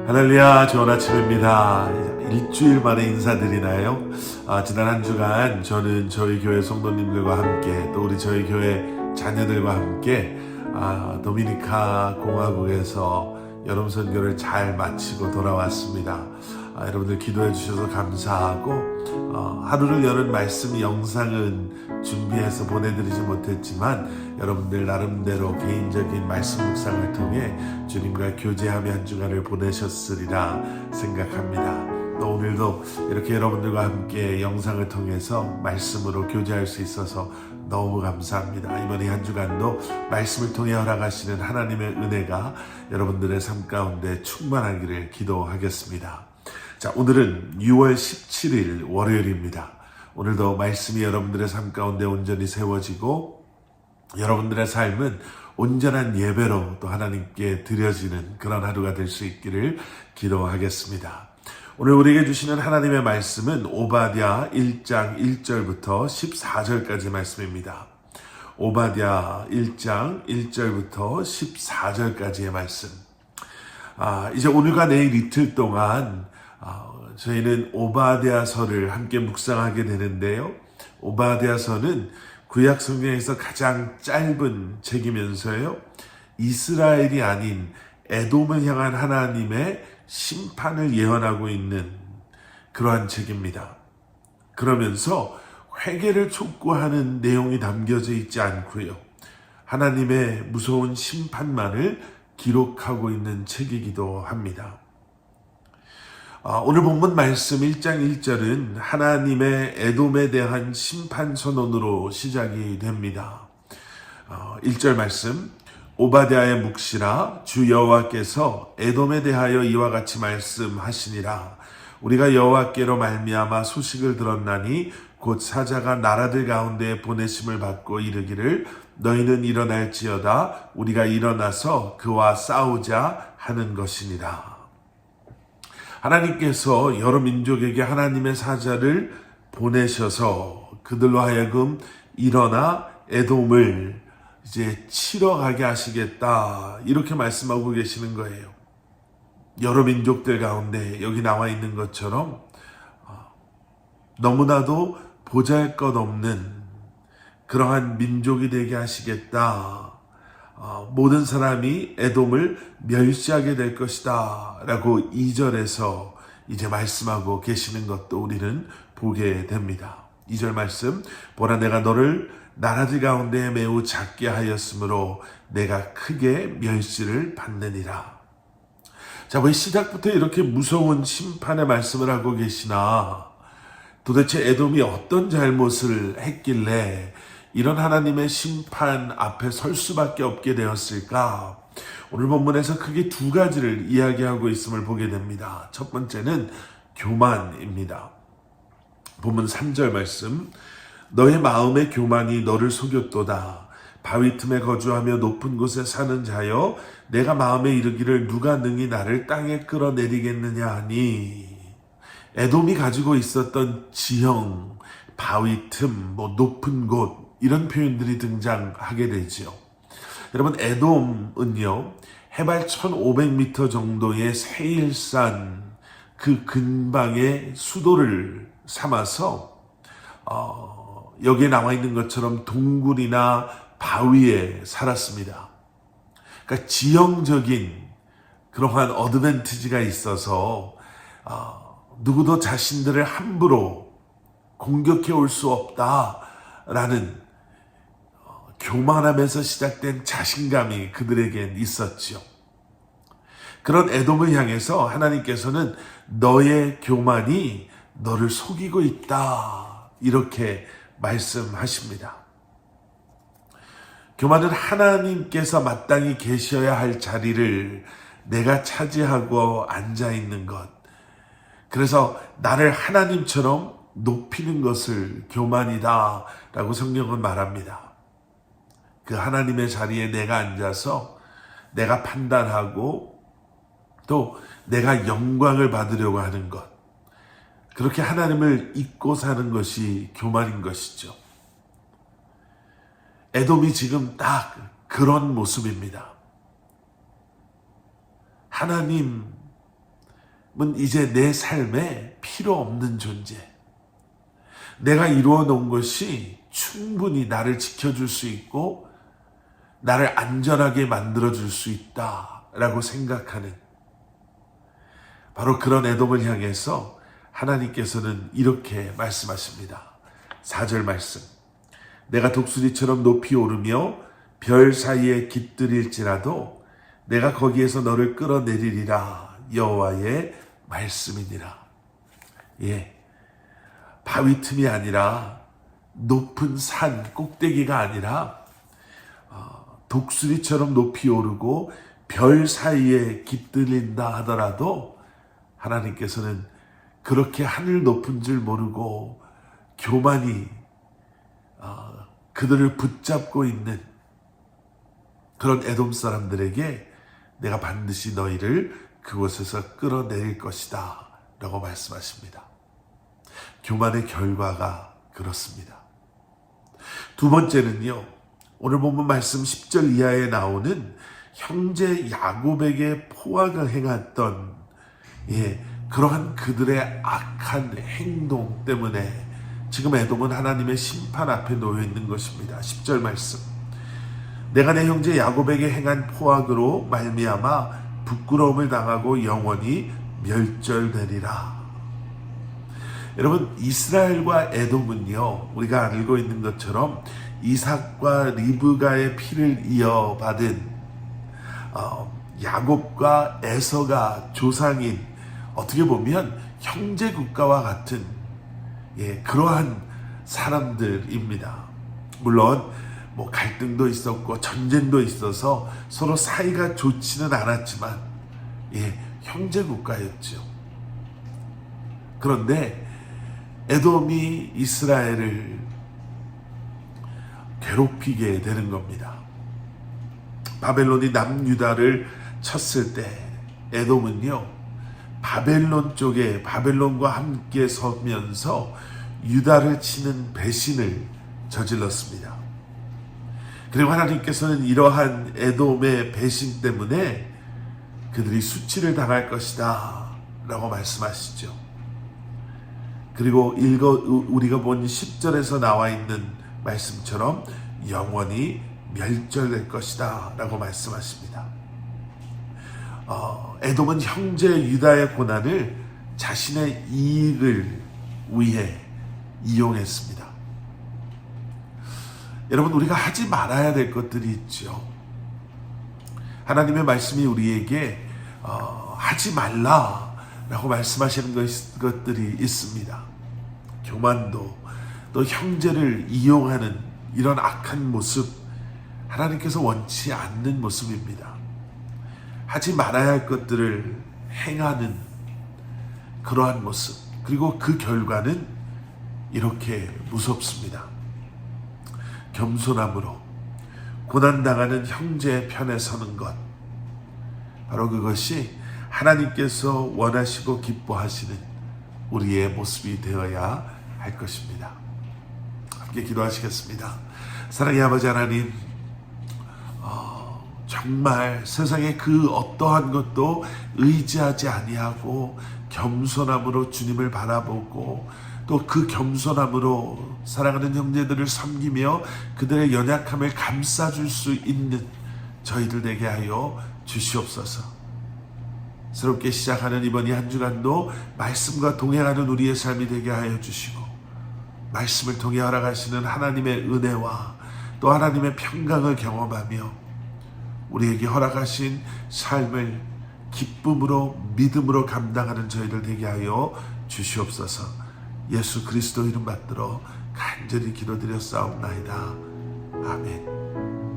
할렐루야, 좋은 아침입니다. 일주일 만에 인사드리나요? 지난 한 주간 저는 저희 교회 성도님들과 함께 또 우리 저희 교회 자녀들과 함께 도미니카 공화국에서 여름 선교를 잘 마치고 돌아왔습니다. 여러분들 기도해 주셔서 감사하고 하루를 여는 말씀 영상은 준비해서 보내드리지 못했지만 여러분들 나름대로 개인적인 말씀 묵상을 통해 주님과 교제하며 한 주간을 보내셨으리라 생각합니다. 또 오늘도 이렇게 여러분들과 함께 영상을 통해서 말씀으로 교제할 수 있어서 너무 감사합니다. 이번 한 주간도 말씀을 통해 허락하시는 하나님의 은혜가 여러분들의 삶 가운데 충만하기를 기도하겠습니다. 자, 오늘은 6월 17일 월요일입니다. 오늘도 말씀이 여러분들의 삶 가운데 온전히 세워지고 여러분들의 삶은 온전한 예배로 또 하나님께 드려지는 그런 하루가 될 수 있기를 기도하겠습니다. 오늘 우리에게 주시는 하나님의 말씀은 오바댜 1장 1절부터 14절까지 말씀입니다. 오바댜 1장 1절부터 14절까지의 말씀. 이제 오늘과 내일 이틀 동안 저희는 오바댜서를 함께 묵상하게 되는데요. 오바댜서는 구약 성경에서 가장 짧은 책이면서요, 이스라엘이 아닌 에돔을 향한 하나님의 심판을 예언하고 있는 그러한 책입니다. 그러면서 회개를 촉구하는 내용이 담겨져 있지 않고요, 하나님의 무서운 심판만을 기록하고 있는 책이기도 합니다. 오늘 본문 말씀 1장 1절은 하나님의 에돔에 대한 심판 선언으로 시작이 됩니다. 1절 말씀, 오바댜의 묵시라, 주 여호와께서 에돔에 대하여 이와 같이 말씀하시니라. 우리가 여호와께로 말미암아 소식을 들었나니 곧 사자가 나라들 가운데 보내심을 받고 이르기를 너희는 일어날지어다 우리가 일어나서 그와 싸우자 하는 것이니라. 하나님께서 여러 민족에게 하나님의 사자를 보내셔서 그들로 하여금 일어나 에돔을 이제 치러 가게 하시겠다, 이렇게 말씀하고 계시는 거예요. 여러 민족들 가운데 여기 나와 있는 것처럼 너무나도 보잘것없는 그러한 민족이 되게 하시겠다. 모든 사람이 에돔을 멸시하게 될 것이다 라고 2절에서 이제 말씀하고 계시는 것도 우리는 보게 됩니다. 2절 말씀, 보라 내가 너를 나라들 가운데 매우 작게 하였으므로 내가 크게 멸시를 받느니라. 자, 왜 시작부터 이렇게 무서운 심판의 말씀을 하고 계시나? 도대체 에돔이 어떤 잘못을 했길래 이런 하나님의 심판 앞에 설 수밖에 없게 되었을까? 오늘 본문에서 크게 두 가지를 이야기하고 있음을 보게 됩니다. 첫 번째는 교만입니다. 본문 3절 말씀, 너의 마음의 교만이 너를 속였도다. 바위 틈에 거주하며 높은 곳에 사는 자여, 내가 마음에 이르기를 누가 능히 나를 땅에 끌어내리겠느냐 하니. 에돔이 가지고 있었던 지형, 바위 틈, 높은 곳, 이런 표현들이 등장하게 되죠. 여러분, 에돔은요, 해발 1500m 정도의 세일산 그 근방의 수도를 삼아서 여기에 나와 있는 것처럼 동굴이나 바위에 살았습니다. 그러니까 지형적인 그러한 어드밴티지가 있어서 누구도 자신들을 함부로 공격해 올 수 없다라는 교만함에서 시작된 자신감이 그들에겐 있었죠. 그런 에돔을 향해서 하나님께서는 너의 교만이 너를 속이고 있다, 이렇게 말씀하십니다. 교만은 하나님께서 마땅히 계셔야 할 자리를 내가 차지하고 앉아있는 것, 그래서 나를 하나님처럼 높이는 것을 교만이다 라고 성경은 말합니다. 그 하나님의 자리에 내가 앉아서 내가 판단하고 또 내가 영광을 받으려고 하는 것, 그렇게 하나님을 잊고 사는 것이 교만인 것이죠. 에돔이 지금 딱 그런 모습입니다. 하나님 이제 내 삶에 필요 없는 존재. 내가 이루어 놓은 것이 충분히 나를 지켜줄 수 있고 나를 안전하게 만들어줄 수 있다라고 생각하는, 바로 그런 에돔을 향해서 하나님께서는 이렇게 말씀하십니다. 4절 말씀. 내가 독수리처럼 높이 오르며 별 사이에 깃들일지라도 내가 거기에서 너를 끌어내리리라. 여호와의 말씀이니라. 바위 틈이 아니라, 높은 산 꼭대기가 아니라 독수리처럼 높이 오르고 별 사이에 깃들린다 하더라도 하나님께서는 그렇게 하늘 높은 줄 모르고 교만이 그들을 붙잡고 있는 그런 에돔 사람들에게 내가 반드시 너희를 그곳에서 끌어내릴 것이다 라고 말씀하십니다. 교만의 결과가 그렇습니다. 두 번째는요, 오늘 본문 말씀 10절 이하에 나오는 형제 야곱에게 포악을 행했던 그러한 그들의 악한 행동 때문에 지금 에돔은 하나님의 심판 앞에 놓여 있는 것입니다. 10절 말씀. 내가 내 형제 야곱에게 행한 포악으로 말미암아 부끄러움을 당하고 영원히 멸절되리라. 여러분, 이스라엘과 에돔은요, 우리가 알고 있는 것처럼 이삭과 리브가의 피를 이어받은 야곱과 에서가 조상인, 어떻게 보면 형제 국가와 같은 그러한 사람들입니다. 물론 갈등도 있었고 전쟁도 있어서 서로 사이가 좋지는 않았지만 형제 국가였죠. 그런데 에돔이 이스라엘을 괴롭히게 되는 겁니다. 바벨론이 남유다를 쳤을 때 에돔은요, 바벨론 쪽에 바벨론과 함께 서면서 유다를 치는 배신을 저질렀습니다. 그리고 하나님께서는 이러한 에돔의 배신 때문에 그들이 수치를 당할 것이다 라고 말씀하시죠. 그리고 우리가 본 10절에서 나와 있는 말씀처럼 영원히 멸절될 것이다 라고 말씀하십니다. 에돔은 형제 유다의 고난을 자신의 이익을 위해 이용했습니다. 여러분, 우리가 하지 말아야 될 것들이 있죠. 하나님의 말씀이 우리에게 하지 말라라고 말씀하시는 것들이 있습니다. 교만도, 또 형제를 이용하는 이런 악한 모습, 하나님께서 원치 않는 모습입니다. 하지 말아야 할 것들을 행하는 그러한 모습, 그리고 그 결과는 이렇게 무섭습니다. 겸손함으로 고난당하는 형제의 편에 서는 것, 바로 그것이 하나님께서 원하시고 기뻐하시는 우리의 모습이 되어야 할 것입니다. 함께 기도하시겠습니다. 사랑의 아버지 하나님, 정말 세상의 그 어떠한 것도 의지하지 아니하고 겸손함으로 주님을 바라보고 또 그 겸손함으로 사랑하는 형제들을 섬기며 그들의 연약함을 감싸줄 수 있는 저희들 되게 하여 주시옵소서. 새롭게 시작하는 이번 이 한 주간도 말씀과 동행하는 우리의 삶이 되게 하여 주시고, 말씀을 통해 허락하시는 하나님의 은혜와 또 하나님의 평강을 경험하며 우리에게 허락하신 삶을 기쁨으로 믿음으로 감당하는 저희들 되게 하여 주시옵소서. 예수 그리스도 이름 받들어 간절히 기도드렸사옵나이다. 아멘.